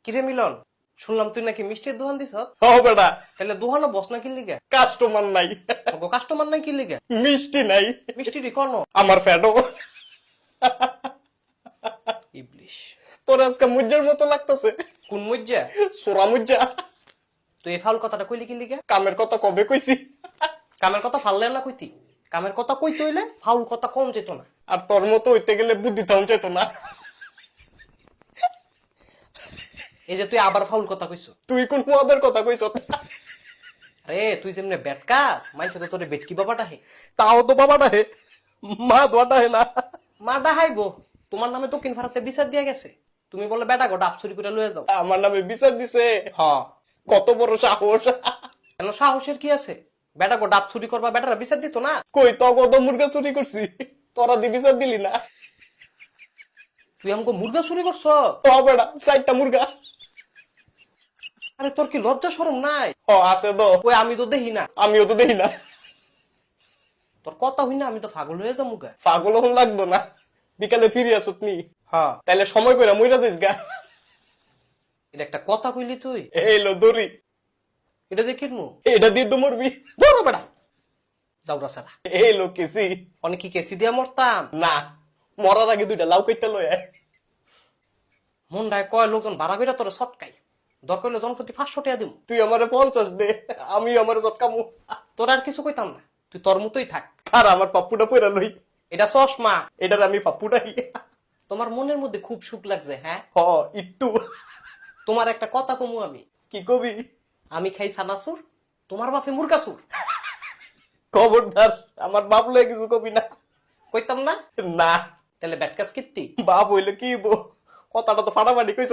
কিরে মিলন, শুনলাম তুই নাকি মিষ্টির দোকান দিছ? ও বেটা, তাহলে দোকানে বস না কি লিগা? কাস্টমার নাই, কাস্টমার নাই কি লিগা? মিষ্টি নাই, মিষ্টি রে কোন আমার ফ্যাটও। ইবলিশ। তোর আজকে মুজ্জার মতো লাগতেছে। কোন মজ্জা? সোরা মুজ্জা। তুই এই ফাউল কথাটা কইলি কি লিগা? কামের কথা কবে কইছি? কামের কথা ফাললে না কইতি? কামের কথা কইতে হইলে ফাউল কথা কম যেত না। আর তোর মতো হইতে গেলে বুদ্ধি থাউন চাইতো না। এই যে তুই আবার ফাউল কথা কইছ। তুই কোন পদের কথা কইছ? আরে তুই যেমনে বেটকাস, মাইছে তো তোরে বেটকি বাবাটা হে। তাও তো বাবাটা হে, মা দোয়াটা হে না। মা ডাহাইবো, তোমার নামে দক্ষিণ ভারতে বিচার দিয়া গেছে। তুমি বলে বেটা গো ডাব চুরি করে লয়ে যাও। আমার নামে বিচার দিছে। হ, কত বড় সাহস! কেন সাহসের কি আছে? বেটা গো ডাব চুরি করবা, বেটারা বিচার দিত না? কই তো কত মুরগা চুরি করছি, তোরা দি বিচার দিলি না। তুই আমাকে মুরগা চুরি করছ? ও বেটা, 4টা মুরগা। আরে তোর কি লজ্জা শরম নাই? ও আছে তো, ওই আমি তো দেখি না। আমিও তো দেখি না। তোর কথা হই না, আমি তো পাগল হয়ে যাবো গা। পাগল হন লাগতো না, বিকালে ফিরে আসত নি। হ্যাঁ, তাইলে সময় করে মইরা যাইস গা। এটা একটা কথা কইলি তুই? এইলো দড়ি, এটা দেখির মু এটা দিয়ে তো মরবি। বড় বেড়া যাওরা সারা। এইলো কেসি। অনেক কি কেসি দিয়া মরতাম? না, মরার আগে 2টা লাউ কাইটা লয় আয়। মন্ডায় কয় লোকজন ভাড়া বেড়া তোরা সটকাই, দরকার হইলে জনপ্রতি 500 টাকা দিব। তুই আমারে 50 দে, আমি আমারে চটকামু। তোর আর কিছু কইতাম না, তুই তোর মতোই থাক। আর আমার পাপ্পুটা পয়রা লই, এটা চশমা। এটার আমি পাপ্পুটাই। তোমার মনের মধ্যে খুব সুখ লাগছে, হ্যাঁ? হ, একটু। তোমার একটা কথা কমু আমি। কি কবি? আমি খাই সানাসুর, তোমার বাপে মুরগাসুর। খবরদার, আমার বাপ লয়ে কিছু কবি না। কইতাম না? না, তাহলে ব্যাটকাস কীর্তি। বাপ হইলে কি বো, কথাটা তো ফাটাফাটি কইছ।